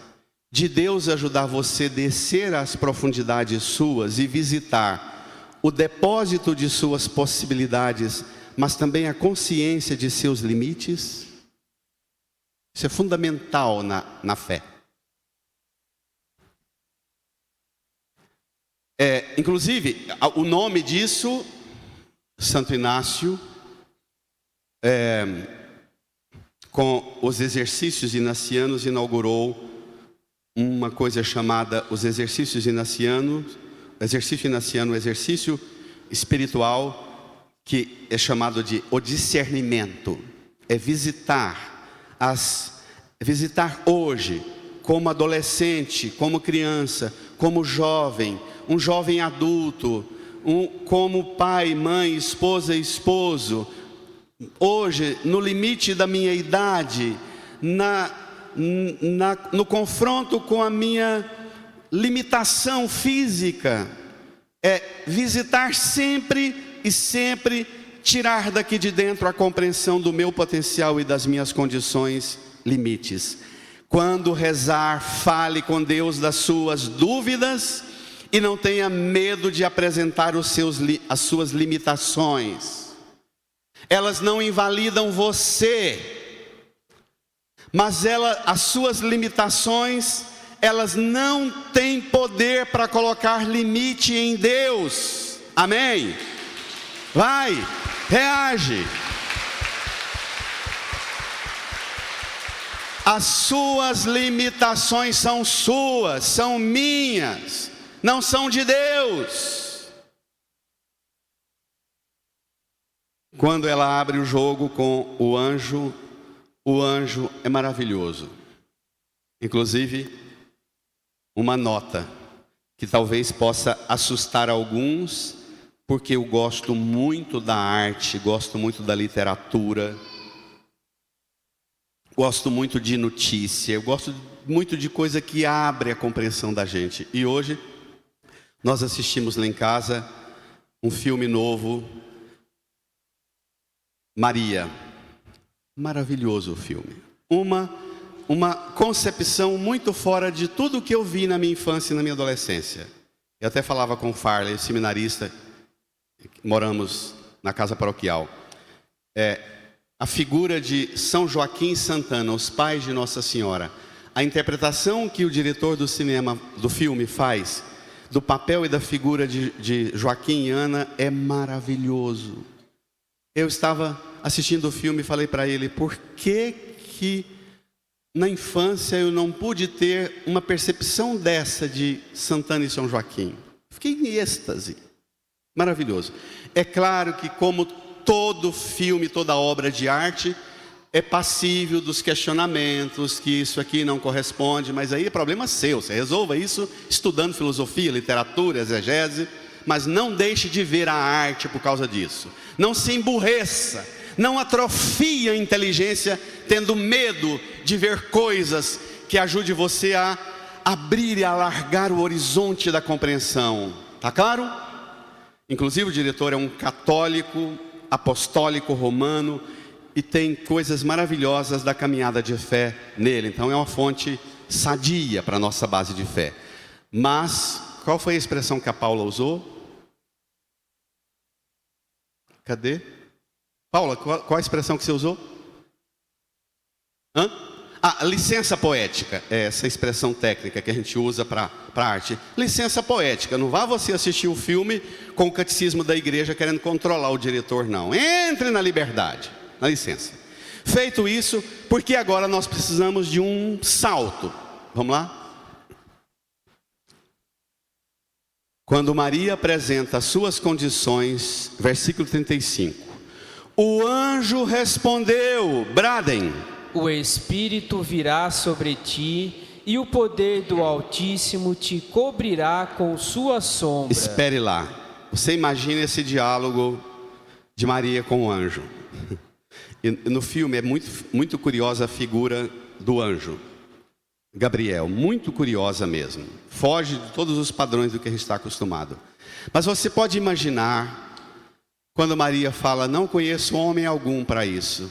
de Deus ajudar você a descer às profundidades suas e visitar o depósito de suas possibilidades, mas também a consciência de seus limites. Isso é fundamental na fé. Inclusive, o nome disso, Santo Inácio, com os exercícios inacianos, inaugurou uma coisa chamada os exercícios inacianos, exercício inaciano, exercício espiritual, que é chamado de o discernimento. É visitar hoje, como adolescente, como criança, como jovem, um jovem adulto, como pai, mãe, esposa e esposo, hoje, no limite da minha idade, no confronto com a minha limitação física, visitar sempre e sempre tirar daqui de dentro a compreensão do meu potencial e das minhas condições limites. Quando rezar, fale com Deus das suas dúvidas e não tenha medo de apresentar as suas limitações. Elas não invalidam você, mas as suas limitações, elas não têm poder para colocar limite em Deus. Amém? Vai, reage. As suas limitações são suas, são minhas, não são de Deus. Quando ela abre o jogo com o anjo é maravilhoso. Inclusive, uma nota que talvez possa assustar alguns, porque eu gosto muito da arte, gosto muito da literatura, gosto muito de notícia, eu gosto muito de coisa que abre a compreensão da gente. E hoje nós assistimos lá em casa um filme novo, Maria. Maravilhoso o filme. Uma concepção muito fora de tudo que eu vi na minha infância e na minha adolescência. Eu até falava com o Farley, seminarista, moramos na casa paroquial. A figura de São Joaquim e Santana, os pais de Nossa Senhora. A interpretação que o diretor do filme faz do papel e da figura de Joaquim e Ana é maravilhoso. Eu estava assistindo o filme e falei para ele, por que na infância eu não pude ter uma percepção dessa de Santana e São Joaquim? Fiquei em êxtase. Maravilhoso. É claro que, como todo filme, toda obra de arte, é passível dos questionamentos, que isso aqui não corresponde, mas aí é problema seu. Você resolva isso estudando filosofia, literatura, exegese, mas não deixe de ver a arte por causa disso. Não se emburreça, não atrofie a inteligência tendo medo de ver coisas que ajude você a abrir e alargar o horizonte da compreensão. Tá claro? Inclusive o diretor é um católico, apostólico romano, e tem coisas maravilhosas da caminhada de fé nele. Então é uma fonte sadia para a nossa base de fé. Mas, qual foi a expressão que a Paula usou? Cadê? Paula, qual a expressão que você usou? Licença poética. É essa expressão técnica que a gente usa para arte. Licença poética. Não vá você assistir o filme com o catecismo da igreja querendo controlar o diretor, não. Entre na liberdade. Na licença. Feito isso, porque agora nós precisamos de um salto. Vamos lá? Quando Maria apresenta as suas condições, versículo 35. O anjo respondeu, bradem. O Espírito virá sobre ti, e o poder do Altíssimo te cobrirá com sua sombra. Espere lá. Você imagina esse diálogo de Maria com o anjo. E no filme é muito curiosa a figura do anjo Gabriel, muito curiosa mesmo. Foge de todos os padrões do que a gente está acostumado. Mas você pode imaginar, quando Maria fala, não conheço homem algum para isso.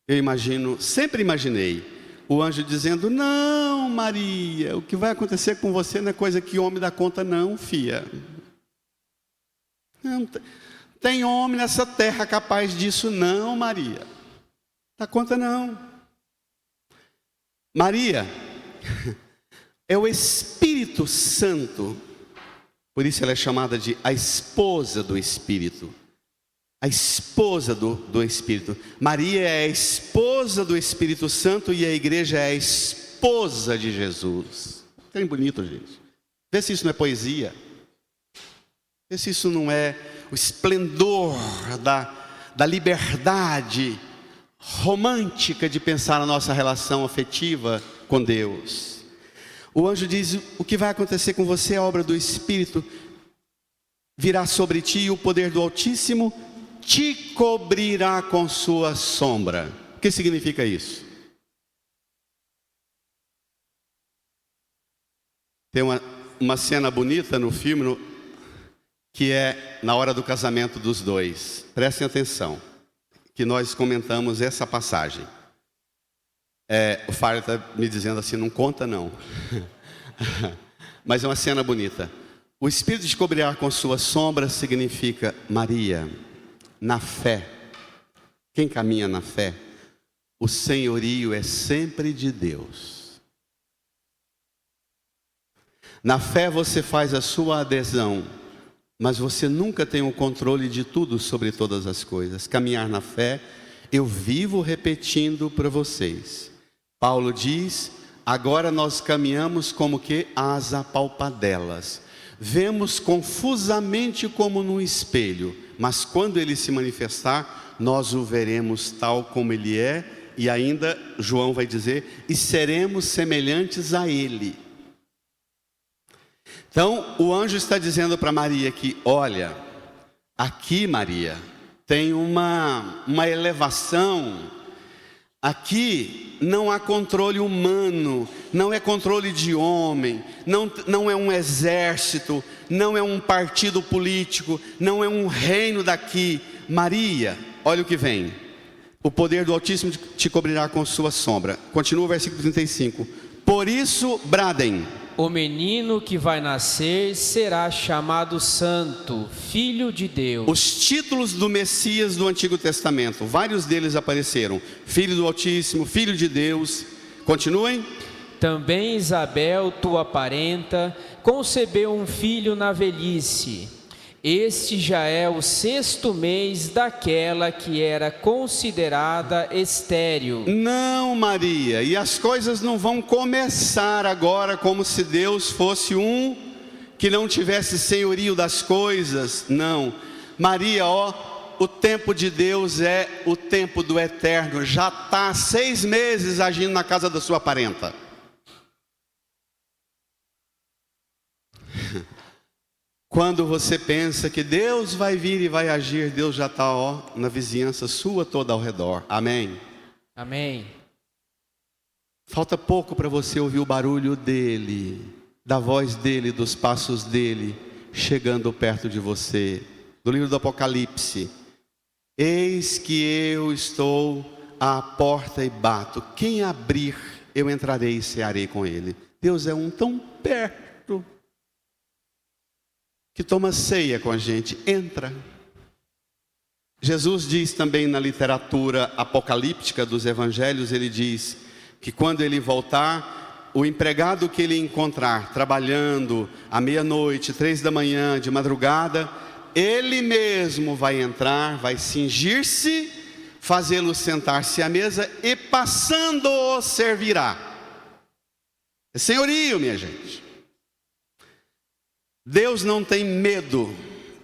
Eu imagino, sempre imaginei, o anjo dizendo, não Maria, o que vai acontecer com você não é coisa que homem dá conta não, filha. Não tem homem nessa terra capaz disso não, Maria. Dá conta não. Maria é o Espírito Santo, por isso ela é chamada de a esposa do Espírito. A esposa do Espírito. Maria é a esposa do Espírito Santo e a igreja é a esposa de Jesus. Tem bonito, gente. Vê se isso não é poesia. Vê se isso não é o esplendor da liberdade romântica de pensar na nossa relação afetiva com Deus. O anjo diz, o que vai acontecer com você é a obra do Espírito, virá sobre ti e o poder do Altíssimo te cobrirá com sua sombra. O que significa isso? Tem uma cena bonita no filme, que é na hora do casamento dos dois. Prestem atenção, que nós comentamos essa passagem. O Fábio está me dizendo assim, não conta não. Mas é uma cena bonita. O Espírito te cobrirá com sua sombra significa, Maria, na fé. Quem caminha na fé, o senhorio é sempre de Deus. Na fé você faz a sua adesão, mas você nunca tem o controle de tudo sobre todas as coisas. Caminhar na fé, eu vivo repetindo para vocês. Paulo diz, agora nós caminhamos como que às apalpadelas. Vemos confusamente como num espelho, mas quando ele se manifestar, nós o veremos tal como ele é. E ainda, João vai dizer, e seremos semelhantes a ele. Então, o anjo está dizendo para Maria que, olha, aqui Maria, tem uma elevação, aqui não há controle humano, não é controle de homem, não é um exército, não é um partido político, não é um reino daqui. Maria, olha o que vem, o poder do Altíssimo te cobrirá com sua sombra. Continua o versículo 35, por isso bradem. O menino que vai nascer será chamado Santo, Filho de Deus. Os títulos do Messias do Antigo Testamento, vários deles apareceram. Filho do Altíssimo, Filho de Deus. Continuem. Também Isabel, tua parenta, concebeu um filho na velhice. Este já é o 6º mês daquela que era considerada estéril. Não, Maria, e as coisas não vão começar agora como se Deus fosse que não tivesse senhorio das coisas. Não, Maria, o tempo de Deus é o tempo do eterno. Já está 6 meses agindo na casa da sua parenta. Quando você pensa que Deus vai vir e vai agir, Deus já está na vizinhança sua toda ao redor. Amém? Amém. Falta pouco para você ouvir o barulho dele, da voz dele, dos passos dele, chegando perto de você. Do livro do Apocalipse: eis que eu estou à porta e bato. Quem abrir, eu entrarei e cearei com ele. Deus é um tão perto que toma ceia com a gente. Entra. Jesus diz também na literatura apocalíptica dos evangelhos, ele diz que quando ele voltar, o empregado que ele encontrar trabalhando à meia-noite, 3 da manhã, de madrugada, ele mesmo vai entrar, vai cingir-se, fazê-lo sentar-se à mesa e passando-o servirá. É senhorio, minha gente. Deus não tem medo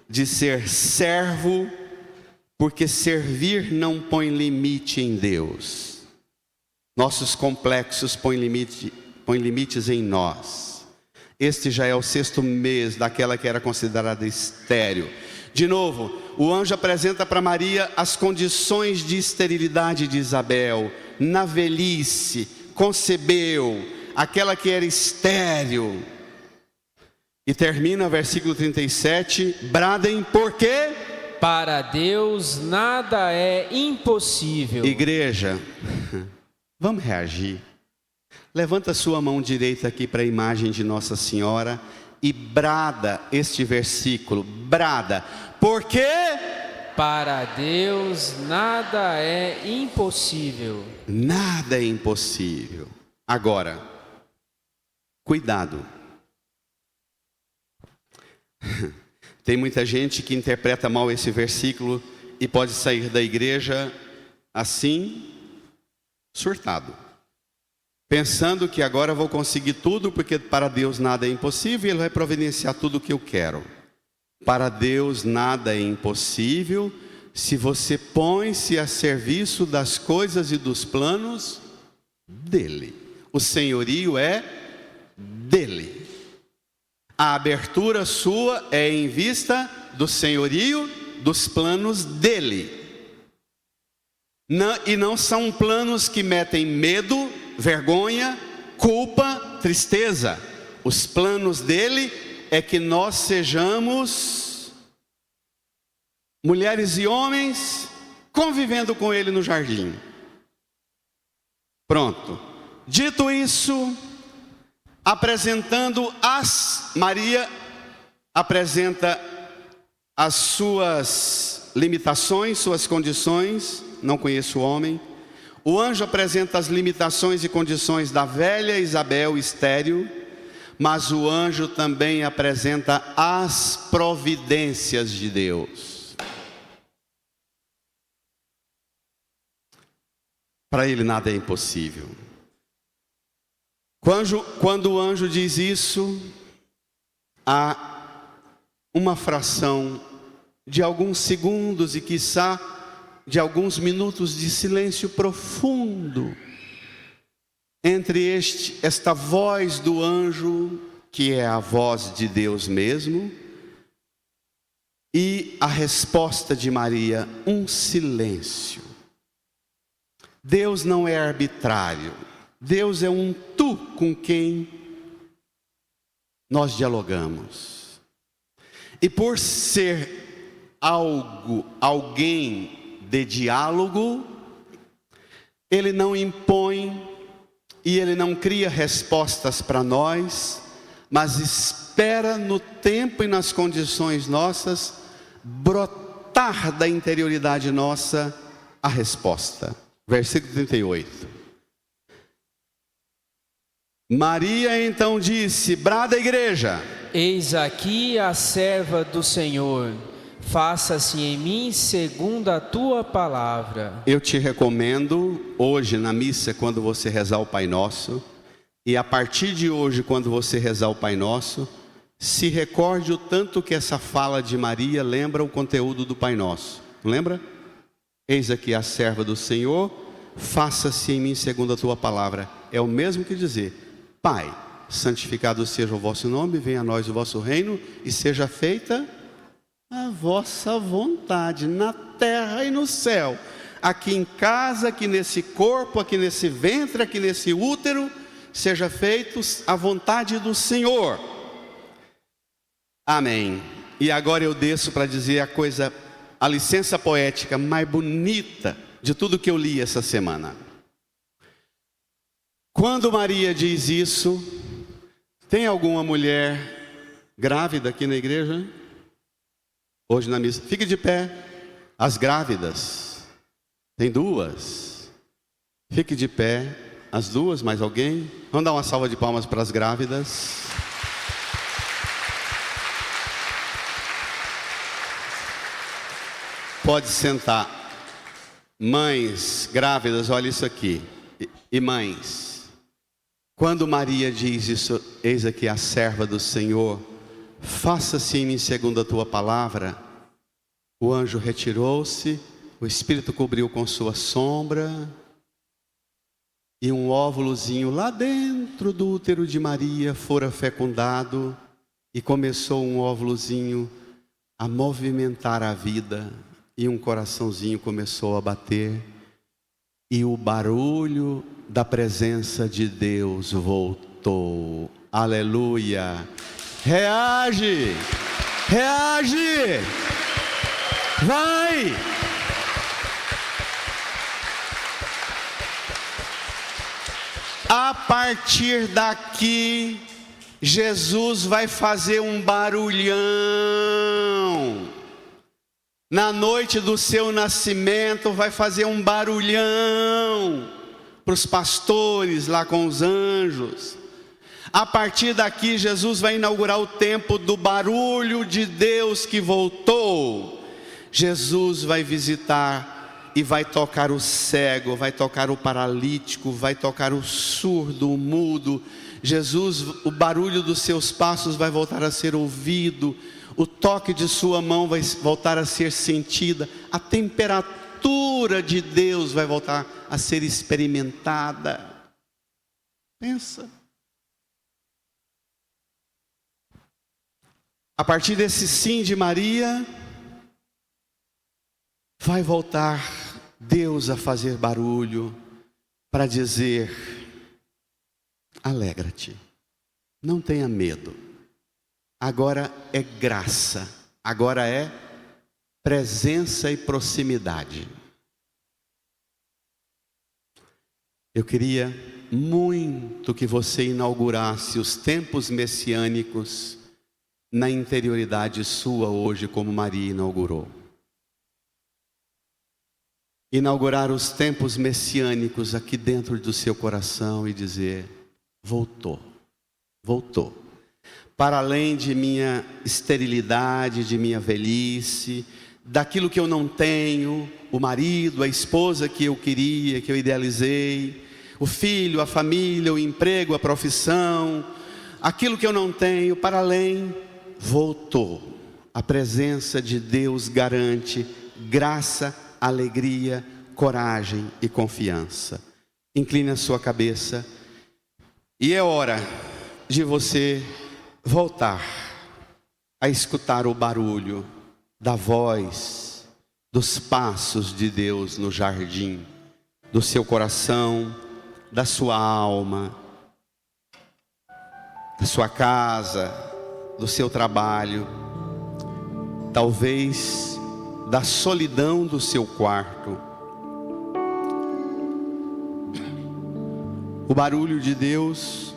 de ser servo, porque servir não põe limite em Deus. Nossos complexos põem limites em nós. Este já é o 6º mês daquela que era considerada estéril. De novo, o anjo apresenta para Maria as condições de esterilidade de Isabel. Na velhice, concebeu, aquela que era estéril. E termina, versículo 37, bradem, por quê? Para Deus nada é impossível. Igreja, vamos reagir. Levanta sua mão direita aqui para a imagem de Nossa Senhora e brada este versículo, brada. Por quê? Para Deus nada é impossível. Nada é impossível. Agora, cuidado. Tem muita gente que interpreta mal esse versículo e pode sair da igreja assim, surtado, pensando que agora vou conseguir tudo, porque para Deus nada é impossível e Ele vai providenciar tudo o que eu quero. Para Deus nada é impossível se você põe-se a serviço das coisas e dos planos dEle. O senhorio é dEle. A abertura sua é em vista do senhorio, dos planos dEle. E não são planos que metem medo, vergonha, culpa, tristeza. Os planos dEle é que nós sejamos mulheres e homens convivendo com Ele no jardim. Pronto. Dito isso, Maria apresenta as suas limitações, suas condições. Não conheço o homem. O anjo apresenta as limitações e condições da velha Isabel estéril, mas o anjo também apresenta as providências de Deus. Para ele nada é impossível. Quando o anjo diz isso, há uma fração de alguns segundos e quiçá de alguns minutos de silêncio profundo entre esta voz do anjo, que é a voz de Deus mesmo, e a resposta de Maria, um silêncio. Deus não é arbitrário. Deus é um tu com quem nós dialogamos. E por ser alguém de diálogo, Ele não impõe e Ele não cria respostas para nós, mas espera no tempo e nas condições nossas brotar da interioridade nossa a resposta. Versículo 38. Maria então disse, brada igreja: eis aqui a serva do Senhor, faça-se em mim segundo a tua palavra. Eu te recomendo hoje na missa, quando você rezar o Pai Nosso, e a partir de hoje, quando você rezar o Pai Nosso, se recorde o tanto que essa fala de Maria lembra o conteúdo do Pai Nosso. lembra? Eis aqui a serva do Senhor, faça-se em mim segundo a tua palavra. É o mesmo que dizer: Pai, santificado seja o vosso nome, venha a nós o vosso reino, e seja feita a vossa vontade, na terra e no céu, aqui em casa, aqui nesse corpo, aqui nesse ventre, aqui nesse útero, seja feita a vontade do Senhor. Amém. E agora eu desço para dizer a licença poética mais bonita de tudo que eu li essa semana. Quando Maria diz isso, tem alguma mulher grávida aqui na igreja? Hoje na missa, fique de pé. As grávidas, tem duas. Fique de pé, as duas, mais alguém? Vamos dar uma salva de palmas para as grávidas. Pode sentar. Mães grávidas, olha isso aqui. E mães, quando Maria diz isso: eis aqui a serva do Senhor, faça-se em mim segundo a tua palavra, o anjo retirou-se, o Espírito cobriu com sua sombra, e um óvulozinho lá dentro do útero de Maria fora fecundado, e começou um óvulozinho a movimentar a vida, e um coraçãozinho começou a bater, e o barulho da presença de Deus voltou. Aleluia! Reage! Reage! Vai! A partir daqui, Jesus vai fazer um barulhão. Na noite do seu nascimento, vai fazer um barulhão para os pastores lá com os anjos. A partir daqui, Jesus vai inaugurar o tempo do barulho de Deus que voltou. Jesus vai visitar e vai tocar o cego, vai tocar o paralítico, vai tocar o surdo, o mudo. Jesus, o barulho dos seus passos vai voltar a ser ouvido, o toque de sua mão vai voltar a ser sentida, a temperatura de Deus vai voltar a ser experimentada. Pensa. A partir desse sim de Maria, vai voltar Deus a fazer barulho para dizer: alegra-te, não tenha medo. Agora é graça, agora é presença e proximidade. Eu queria muito que você inaugurasse os tempos messiânicos na interioridade sua hoje, como Maria inaugurou. Inaugurar os tempos messiânicos aqui dentro do seu coração e dizer: voltou, voltou. Para além de minha esterilidade, de minha velhice, daquilo que eu não tenho, o marido, a esposa que eu queria, que eu idealizei, o filho, a família, o emprego, a profissão, aquilo que eu não tenho, para além, voltou. A presença de Deus garante graça, alegria, coragem e confiança. Incline a sua cabeça. E é hora de você voltar a escutar o barulho da voz, dos passos de Deus no jardim, do seu coração, da sua alma, da sua casa, do seu trabalho, talvez da solidão do seu quarto. O barulho de Deus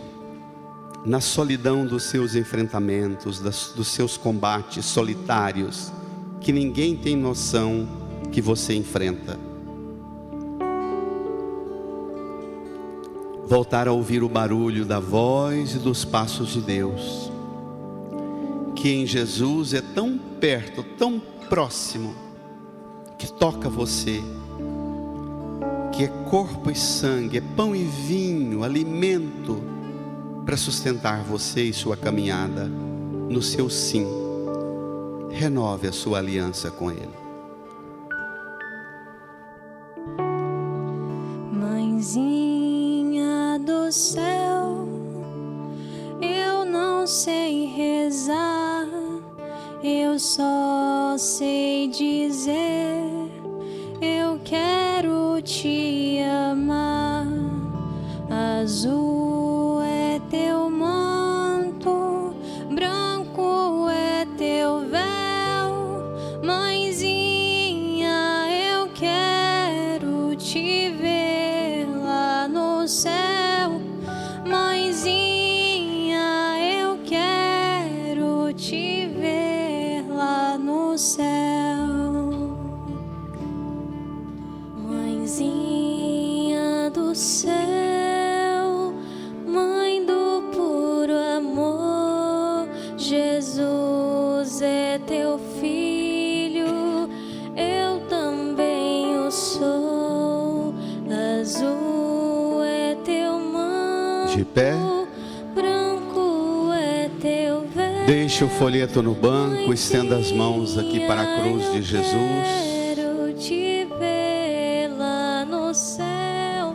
na solidão dos seus enfrentamentos, dos seus combates solitários, que ninguém tem noção que você enfrenta. Voltar a ouvir o barulho da voz e dos passos de Deus, que em Jesus é tão perto, tão próximo, que toca você, que é corpo e sangue, é pão e vinho, alimento para sustentar você e sua caminhada no seu sim. Renove a sua aliança com Ele. no céu. Eu não sei rezar, eu só sei dizer: eu quero te amar. Azul é teu manto, branco é teu véu. Mãezinha, eu quero te ver lá no céu. Mãezinha, eu quero te ver lá no céu. Mãezinha do céu, Mãe do puro amor, Jesus é teu filho, eu também o sou. Azul é teu manto, De pé, branco é teu véu. deixe o folheto no banco, estenda as mãos aqui para a cruz de Jesus. Quero te ver lá no céu.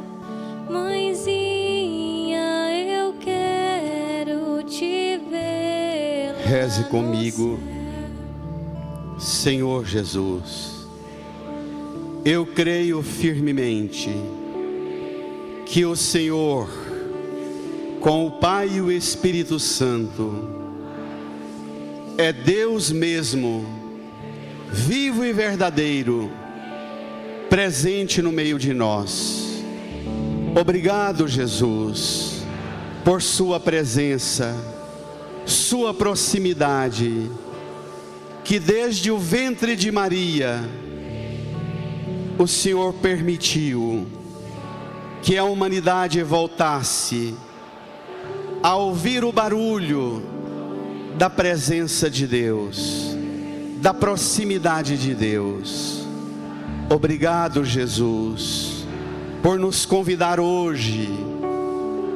Mãezinha, eu quero te ver lá Reze no comigo. Senhor Jesus, eu creio firmemente que o Senhor, com o Pai e o Espírito Santo, é Deus mesmo, vivo e verdadeiro, presente no meio de nós. Obrigado, Jesus, por sua presença, sua proximidade, que desde o ventre de Maria, o Senhor permitiu que a humanidade voltasse a ouvir o barulho da presença de Deus, da proximidade de Deus. Obrigado, Jesus, por nos convidar hoje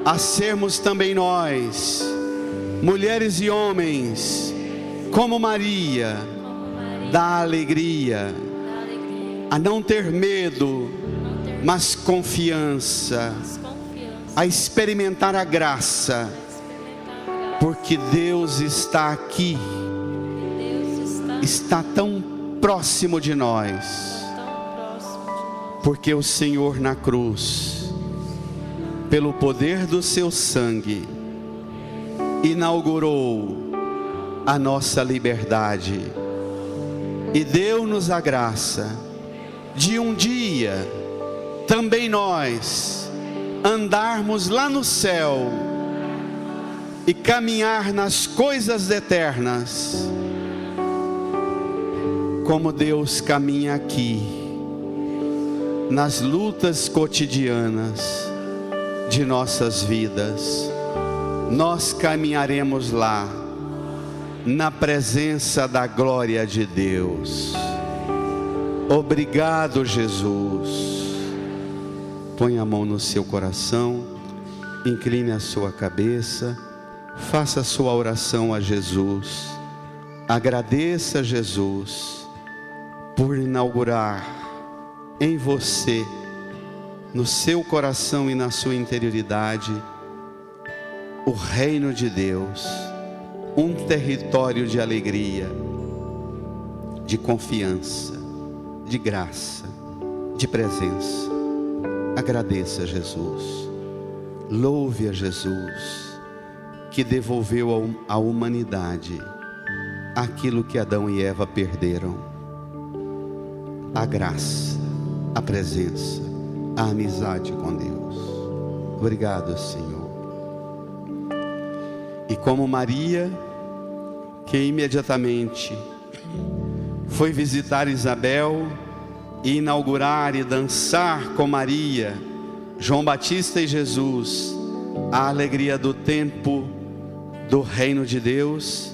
a sermos também nós, mulheres e homens, como Maria, da alegria, a não ter medo, mas confiança, a experimentar a graça, porque Deus está aqui, está tão próximo de nós, porque o Senhor na cruz, pelo poder do seu sangue, inaugurou a nossa liberdade e deu-nos a graça de um dia também nós andarmos lá no céu e caminhar nas coisas eternas, como Deus caminha aqui, nas lutas cotidianas de nossas vidas. Nós caminharemos lá, na presença da glória de Deus. Obrigado, Jesus. Põe a mão no seu coração, incline a sua cabeça, faça a sua oração a Jesus. Agradeça a Jesus por inaugurar em você, no seu coração e na sua interioridade, o reino de Deus, um território de alegria, de confiança, de graça, de presença. Agradeça a Jesus, louve a Jesus, que devolveu à humanidade aquilo que Adão e Eva perderam: a graça, a presença, a amizade com Deus. Obrigado, Senhor. E como Maria, que imediatamente foi visitar Isabel e inaugurar e dançar com Maria, João Batista e Jesus, a alegria do tempo do reino de Deus,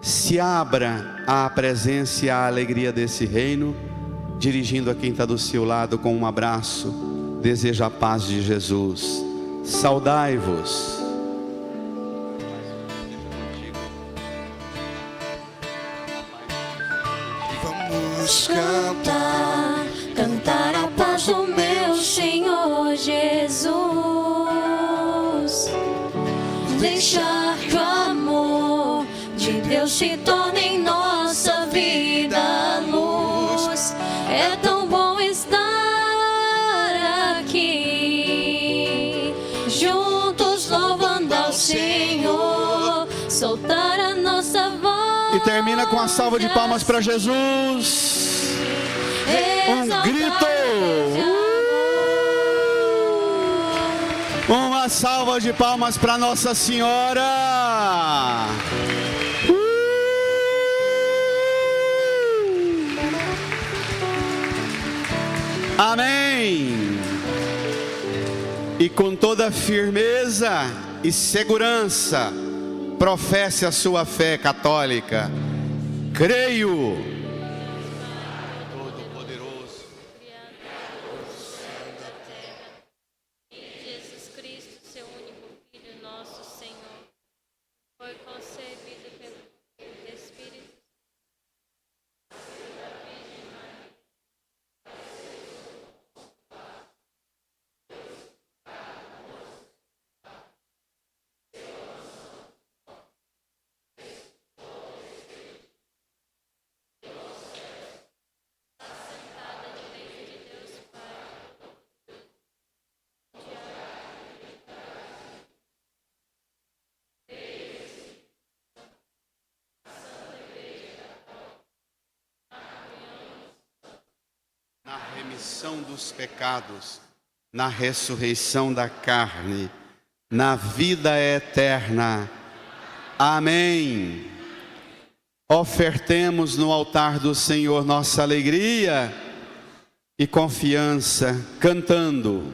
se abra à presença e à alegria desse reino, dirigindo a quem está do seu lado com um abraço, deseja a paz de Jesus. Saudai-vos. Vamos cantar, cantar a paz do meu Senhor Jesus. Termina com a salva de palmas para Jesus. Um grito. Uma salva de palmas para Nossa Senhora. Amém. E com toda firmeza e segurança, professe a sua fé católica. Creio. Todo-Poderoso, Criador do céu e da terra, e Jesus Cristo, seu único Filho, nosso Senhor, foi concebido pelo poder do Espírito na remissão dos pecados, na ressurreição da carne, na vida eterna. Amém. Ofertemos no altar do Senhor nossa alegria e confiança, cantando.